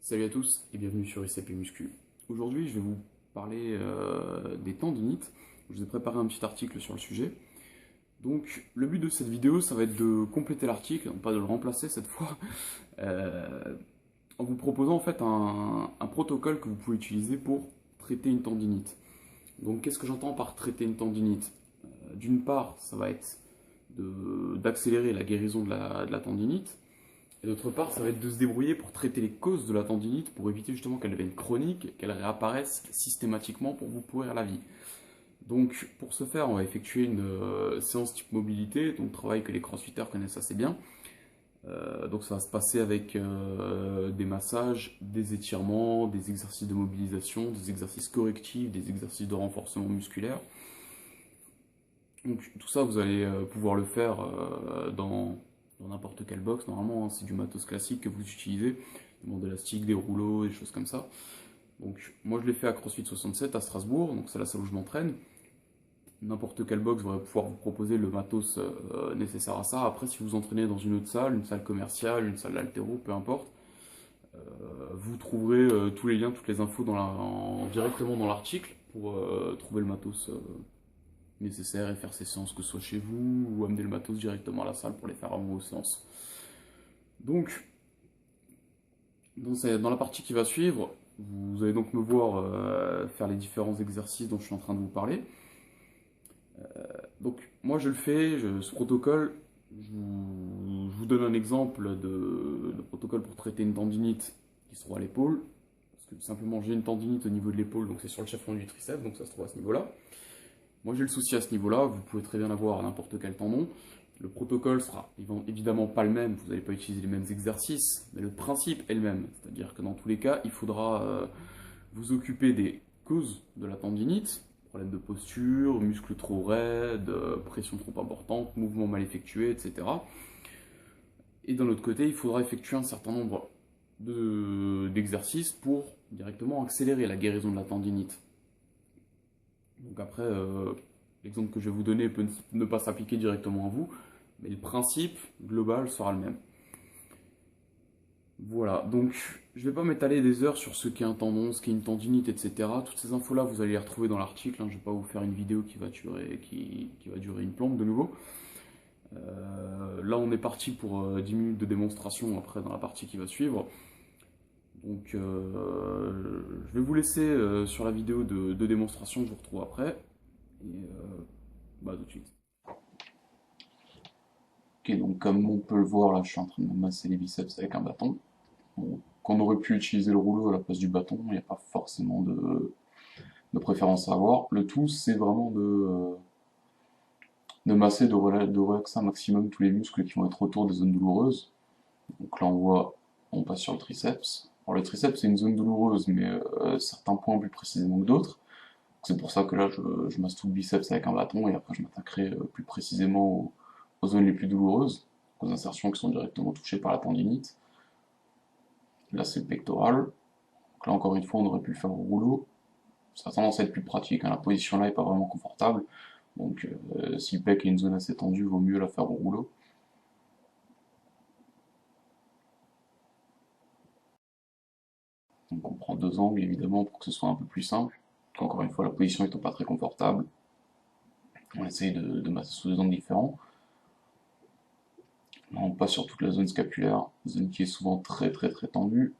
Salut à tous et bienvenue sur ICP Muscu. Aujourd'hui, je vais vous parler des tendinites. Je vous ai préparé un petit article sur le sujet. Donc, le but de cette vidéo, ça va être de compléter l'article, non pas de le remplacer cette fois, euh, en vous proposant en fait un protocole que vous pouvez utiliser pour traiter une tendinite. Donc, qu'est-ce que j'entends par traiter une tendinite? D'une part, ça va être d'accélérer la guérison de la tendinite. Et d'autre part, ça va être de se débrouiller pour traiter les causes de la tendinite, pour éviter justement qu'elle devienne chronique, qu'elle réapparaisse systématiquement pour vous pourrir la vie. Donc pour ce faire, on va effectuer une séance type mobilité, donc travail que les crossfitters connaissent assez bien. Donc ça va se passer avec des massages, des étirements, des exercices de mobilisation, des exercices correctifs, des exercices de renforcement musculaire. Donc tout ça, vous allez pouvoir le faire dans n'importe quelle box. Normalement, hein, c'est du matos classique que vous utilisez, des bandes élastiques, des rouleaux, des choses comme ça. Donc moi, je l'ai fait à CrossFit 67 à Strasbourg, donc c'est la salle où je m'entraîne. N'importe quelle box va pouvoir vous proposer le matos nécessaire à ça. Après, si vous entraînez dans une autre salle, une salle commerciale, une salle d'haltéro, peu importe, vous trouverez tous les liens, toutes les infos directement dans l'article pour trouver le matos nécessaire et faire ces séances que ce soit chez vous ou amener le matos directement à la salle pour les faire à vos séances. Donc, dans la partie qui va suivre, vous allez donc me voir faire les différents exercices dont je suis en train de vous parler. Donc, moi je le fais, ce protocole, je vous donne un exemple de protocole pour traiter une tendinite qui se trouve à l'épaule. Parce que simplement j'ai une tendinite au niveau de l'épaule, donc c'est sur le chevron du triceps, donc ça se trouve à ce niveau-là. Moi j'ai le souci à ce niveau-là, vous pouvez très bien l'avoir à n'importe quel tendon. Le protocole sera évidemment pas le même, vous n'allez pas utiliser les mêmes exercices, mais le principe est le même. C'est-à-dire que dans tous les cas, il faudra vous occuper des causes de la tendinite, problème de posture, muscles trop raides, pression trop importante, mouvements mal effectués, etc. Et d'un autre côté, il faudra effectuer un certain nombre d'exercices pour directement accélérer la guérison de la tendinite. Donc après, l'exemple que je vais vous donner peut ne pas s'appliquer directement à vous, mais le principe global sera le même. Voilà, donc je ne vais pas m'étaler des heures sur ce qu'est un tendon, ce qu'est une tendinite, etc. Toutes ces infos-là, vous allez les retrouver dans l'article, hein. Je ne vais pas vous faire une vidéo qui va durer une plombe de nouveau. Là, on est parti pour 10 minutes de démonstration après dans la partie qui va suivre. Donc, je vais vous laisser sur la vidéo de démonstration, je vous retrouve après. Et bah, tout de suite. Ok, donc comme on peut le voir, là je suis en train de me masser les biceps avec un bâton. Bon, qu'on aurait pu utiliser le rouleau à la place du bâton, il n'y a pas forcément de préférence à avoir. Le tout, c'est vraiment de masser, de relaxer un maximum tous les muscles qui vont être autour des zones douloureuses. Donc là, on passe sur le triceps. Alors le triceps, c'est une zone douloureuse, mais certains points plus précisément que d'autres. C'est pour ça que là, je masse tout le biceps avec un bâton, et après je m'attaquerai plus précisément aux zones les plus douloureuses, aux insertions qui sont directement touchées par la tendinite. Là, c'est le pectoral. Donc là, encore une fois, on aurait pu le faire au rouleau. Ça a tendance à être plus pratique, hein. La position là est pas vraiment confortable. Donc, si le pec est une zone assez tendue, il vaut mieux la faire au rouleau. Donc, on prend deux angles évidemment pour que ce soit un peu plus simple. Donc, encore une fois, la position étant pas très confortable, on essaye de masser sous deux angles différents. Là, on passe sur toute la zone scapulaire, zone qui est souvent très tendue.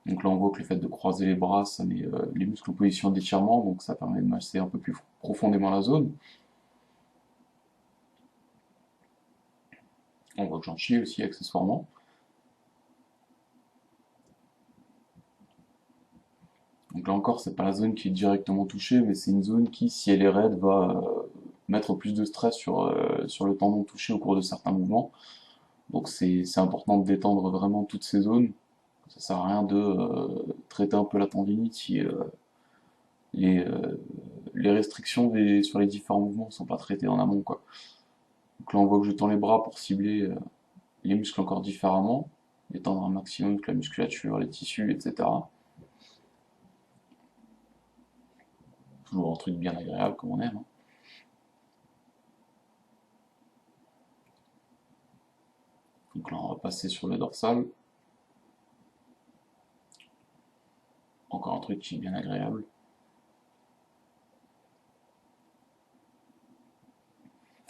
Donc là, on voit que le fait de croiser les bras, ça met les muscles en position d'étirement, donc ça permet de masser un peu plus profondément la zone. On voit que j'en chie aussi accessoirement. Donc là encore, c'est pas la zone qui est directement touchée, mais c'est une zone qui, si elle est raide, va mettre plus de stress sur le tendon touché au cours de certains mouvements. Donc c'est important de détendre vraiment toutes ces zones. Ça sert à rien de traiter un peu la tendinite si les, euh, les restrictions sur les différents mouvements ne sont pas traitées en amont, quoi. Donc là, on voit que je tends les bras pour cibler les muscles encore différemment, détendre un maximum toute la musculature, les tissus, etc. Toujours un truc bien agréable comme on aime, hein. Donc là, on va passer sur le dorsal. Encore un truc qui est bien agréable.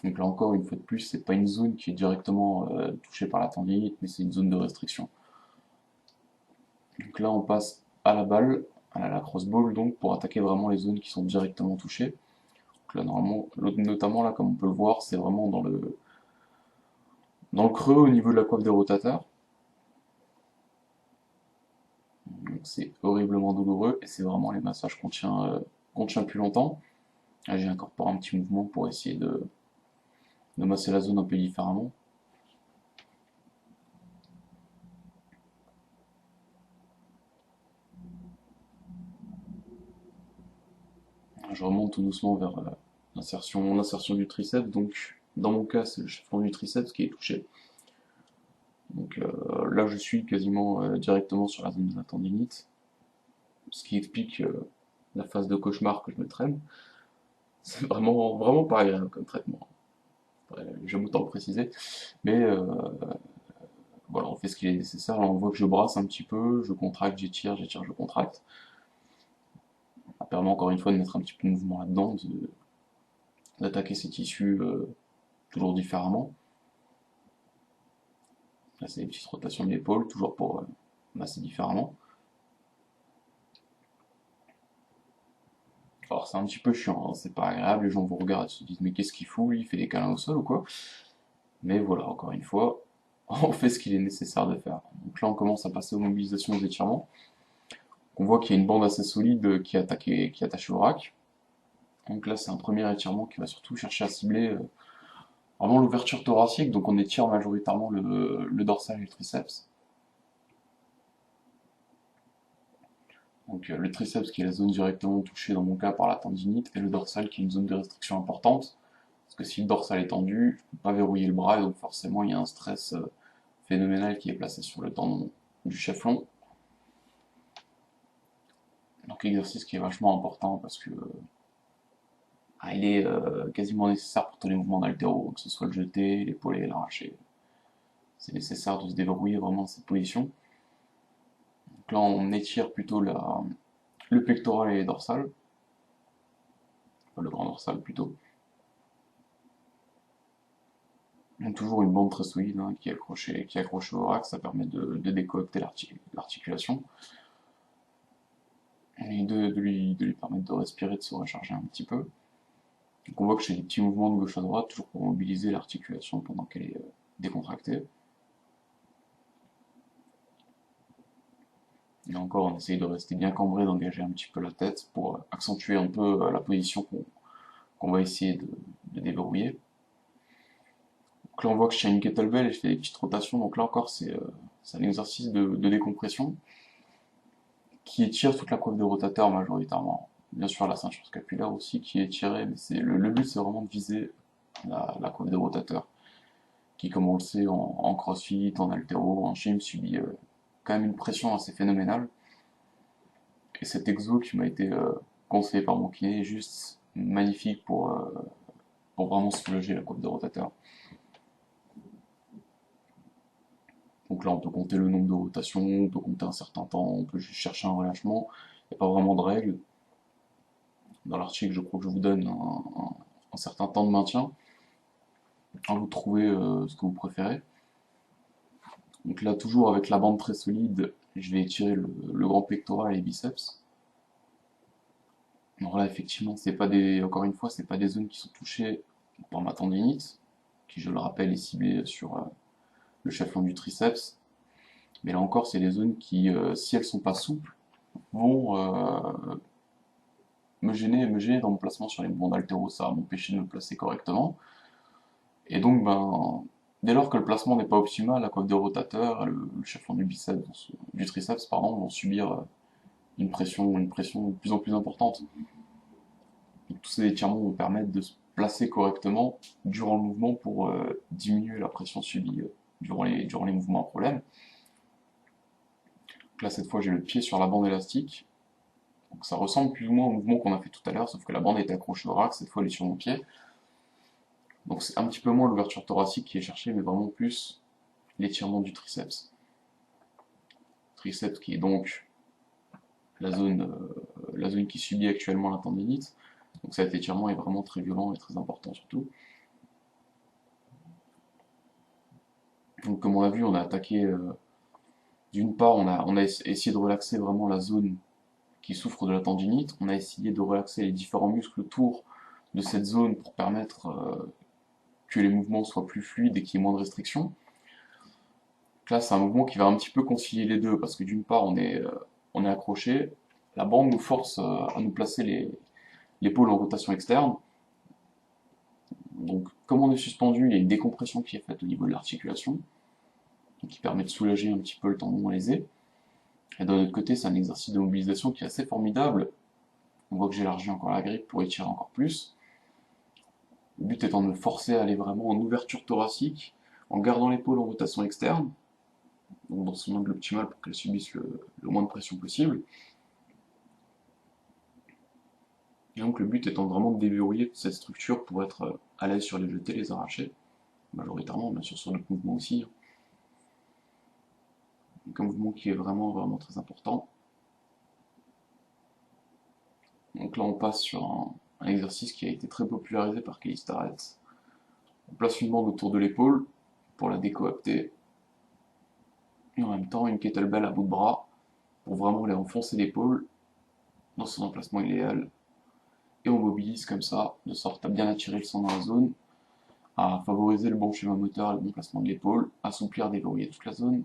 Donc là encore, une fois de plus, c'est pas une zone qui est directement touchée par la tendinite, mais c'est une zone de restriction. Donc là, on passe à la balle, à la crossball, donc pour attaquer vraiment les zones qui sont directement touchées. Donc là, normalement, notamment là, comme on peut le voir, c'est vraiment dans le creux au niveau de la coiffe des rotateurs. Donc c'est horriblement douloureux et c'est vraiment les massages qu'on tient plus longtemps. Là, j'ai incorporé un petit mouvement pour essayer de masser la zone un peu différemment. Je remonte tout doucement vers l'insertion du triceps. Donc dans mon cas, c'est le chef-fond du triceps qui est touché. Donc là, je suis quasiment directement sur la zone de la tendinite, ce qui explique la phase de cauchemar que je me traîne. C'est vraiment pas agréable comme traitement. J'aime autant le préciser. Mais voilà, on fait ce qui est nécessaire. Là, on voit que je brasse un petit peu, je contracte, j'étire, je contracte. Ça permet encore une fois de mettre un petit peu de mouvement là-dedans, d'attaquer ces tissus toujours différemment. Là, c'est des petites rotations de l'épaule, toujours pour masser différemment. Alors c'est un petit peu chiant, hein, c'est pas agréable, les gens vous regardent, se disent mais qu'est-ce qu'il fout, il fait des câlins au sol ou quoi? Mais voilà, encore une fois, on fait ce qu'il est nécessaire de faire. Donc là on commence à passer aux mobilisations aux étirements. On voit qu'il y a une bande assez solide qui est attachée au rack. Donc là c'est un premier étirement qui va surtout chercher à cibler vraiment l'ouverture thoracique, donc on étire majoritairement le dorsal et le triceps. Donc le triceps qui est la zone directement touchée dans mon cas par la tendinite, et le dorsal qui est une zone de restriction importante. Parce que si le dorsal est tendu, je ne peux pas verrouiller le bras, et donc forcément il y a un stress phénoménal qui est placé sur le tendon du chef-long. Donc exercice qui est vachement important parce que il est quasiment nécessaire pour tous les mouvements d'haltéro, que ce soit le jeté, l'épaulé, l'arraché. C'est nécessaire de se déverrouiller vraiment dans cette position. Donc là on étire plutôt le pectoral et les dorsales, enfin, le grand dorsal plutôt. Donc toujours une bande très solide hein, qui est accrochée au rack, ça permet de décoacter l'articulation et de lui permettre de respirer, de se recharger un petit peu. Donc on voit que je fais des petits mouvements de gauche à droite, toujours pour mobiliser l'articulation pendant qu'elle est décontractée. Et encore, on essaye de rester bien cambré, d'engager un petit peu la tête pour accentuer un peu la position qu'on va essayer de déverrouiller. Donc là, on voit que je tiens une kettlebell et je fais des petites rotations. Donc là encore, c'est un exercice de décompression qui étire toute la coiffe de rotateur majoritairement. Bien sûr, la ceinture scapulaire aussi qui est étirée, mais le but c'est vraiment de viser la coiffe de rotateur, qui, comme on le sait, en crossfit, en haltéro, en gym, subit quand même une pression assez phénoménale. Et cet exo qui m'a été conseillé par mon kiné est juste magnifique pour vraiment soulager la coiffe de rotateur. Donc là, on peut compter le nombre de rotations, on peut compter un certain temps, on peut juste chercher un relâchement. Il n'y a pas vraiment de règle. Dans l'article, je crois que je vous donne un certain temps de maintien. À vous de trouver ce que vous préférez. Donc là, toujours avec la bande très solide, je vais étirer le grand pectoral et les biceps. Alors là, effectivement, encore une fois, c'est pas des zones qui sont touchées par ma tendinite, qui, je le rappelle, est ciblée sur le chef-long du triceps. Mais là encore, c'est des zones qui, si elles sont pas souples, vont me gêner dans mon placement sur les mouvements d'haltéro, ça va m'empêcher de me placer correctement. Et donc, ben, dès lors que le placement n'est pas optimal, la coiffe de rotateur, le chef-fond du triceps, pardon, vont subir une pression de plus en plus importante. Donc, tous ces étirements vont permettre de se placer correctement durant le mouvement pour diminuer la pression subie durant les mouvements à problème. Donc là, cette fois, j'ai le pied sur la bande élastique. Donc ça ressemble plus ou moins au mouvement qu'on a fait tout à l'heure, sauf que la bande est accrochée au rack, cette fois elle est sur mon pied. Donc c'est un petit peu moins l'ouverture thoracique qui est cherchée, mais vraiment plus l'étirement du triceps. Triceps qui est donc la zone qui subit actuellement la tendinite. Donc cet étirement est vraiment très violent et très important surtout. Donc comme on l'a vu, on a attaqué, d'une part, on a essayé de relaxer vraiment la zone qui souffre de la tendinite, on a essayé de relaxer les différents muscles autour de cette zone pour permettre que les mouvements soient plus fluides et qu'il y ait moins de restrictions. Donc là, c'est un mouvement qui va un petit peu concilier les deux, parce que d'une part, on est accroché, la bande nous force à nous placer l'épaule en rotation externe. Donc, comme on est suspendu, il y a une décompression qui est faite au niveau de l'articulation, qui permet de soulager un petit peu le tendon lésé. Et d'un autre côté, c'est un exercice de mobilisation qui est assez formidable. On voit que j'élargis encore la grippe pour étirer encore plus. Le but étant de me forcer à aller vraiment en ouverture thoracique, en gardant l'épaule en rotation externe, donc dans son angle optimal pour qu'elle subisse le moins de pression possible. Et donc le but étant vraiment de déverrouiller cette structure pour être à l'aise sur les jetés, les arrachés, majoritairement, bien sûr sur d'autres mouvements aussi. Donc un mouvement qui est vraiment très important. Donc là on passe sur un exercice qui a été très popularisé par Kelly Starrett. On place une bande autour de l'épaule pour la décoapter, et en même temps une kettlebell à bout de bras pour vraiment aller enfoncer l'épaule dans son emplacement idéal. Et on mobilise comme ça, de sorte à bien attirer le sang dans la zone, à favoriser le bon schéma moteur et le bon placement de l'épaule, assouplir, déverrouiller toute la zone.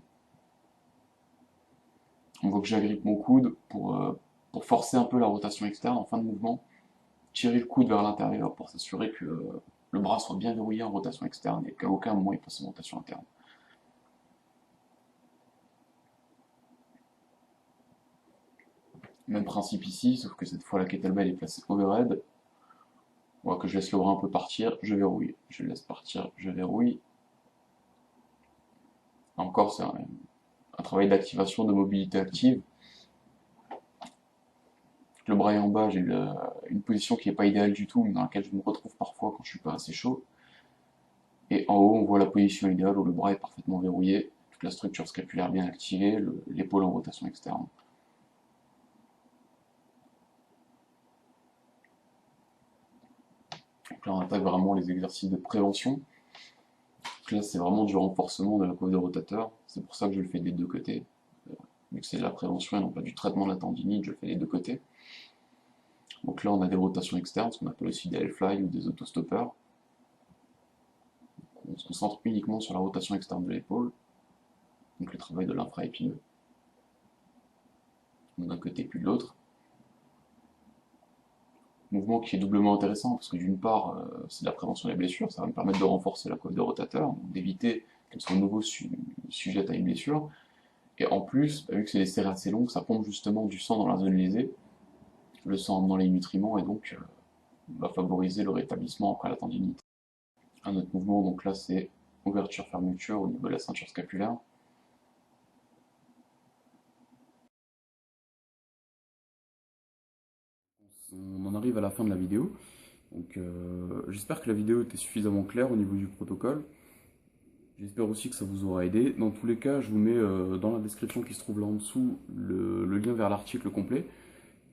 On voit que j'agrippe mon coude pour forcer un peu la rotation externe en fin de mouvement, tirer le coude vers l'intérieur pour s'assurer que le bras soit bien verrouillé en rotation externe et qu'à aucun moment il passe en rotation interne. Même principe ici, sauf que cette fois la kettlebell est placée overhead. On voit que je laisse le bras un peu partir, je verrouille. Je le laisse partir, je verrouille. Encore, c'est un travail d'activation, de mobilité active. Le bras est en bas, j'ai une position qui n'est pas idéale du tout, mais dans laquelle je me retrouve parfois quand je suis pas assez chaud. Et en haut, on voit la position idéale où le bras est parfaitement verrouillé, toute la structure scapulaire bien activée, l'épaule en rotation externe. Donc là, on attaque vraiment les exercices de prévention. Donc là, c'est vraiment du renforcement de la coiffe de rotateur. C'est pour ça que je le fais des deux côtés. Vu que c'est de la prévention et non pas du traitement de la tendinite, je le fais des deux côtés. Donc là, on a des rotations externes, ce qu'on appelle aussi des L-fly ou des autostoppeurs. On se concentre uniquement sur la rotation externe de l'épaule, donc le travail de l'infraépineux, d'un côté puis de l'autre. Mouvement qui est doublement intéressant parce que d'une part, c'est de la prévention des blessures, ça va me permettre de renforcer la coiffe de rotateur, d'éviter qu'elle soit de nouveau sujette à une blessure. Et en plus, vu que c'est des séries assez longues, ça pompe justement du sang dans la zone lésée, le sang dans les nutriments et donc va favoriser le rétablissement après la tendinite. Un autre mouvement, donc là c'est ouverture-fermeture au niveau de la ceinture scapulaire. On en arrive à la fin de la vidéo, donc j'espère que la vidéo était suffisamment claire au niveau du protocole. J'espère aussi que ça vous aura aidé. Dans tous les cas, je vous mets dans la description qui se trouve là en dessous le lien vers l'article complet.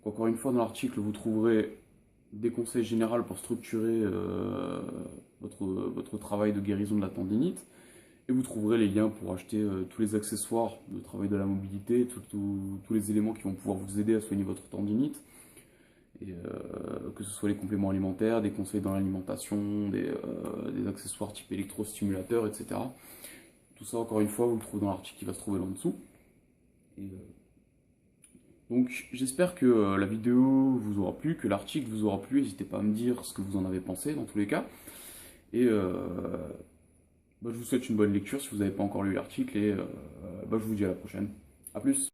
Encore une fois, dans l'article, vous trouverez des conseils généraux pour structurer votre travail de guérison de la tendinite. Et vous trouverez les liens pour acheter tous les accessoires de travail de la mobilité, tous les éléments qui vont pouvoir vous aider à soigner votre tendinite. Et, que ce soit les compléments alimentaires, des conseils dans l'alimentation, des accessoires type électrostimulateur, etc. Tout ça, encore une fois, vous le trouvez dans l'article qui va se trouver là en dessous. Et, donc j'espère que la vidéo vous aura plu, que l'article vous aura plu. N'hésitez pas à me dire ce que vous en avez pensé dans tous les cas. Et je vous souhaite une bonne lecture si vous n'avez pas encore lu l'article. Et je vous dis à la prochaine. A plus.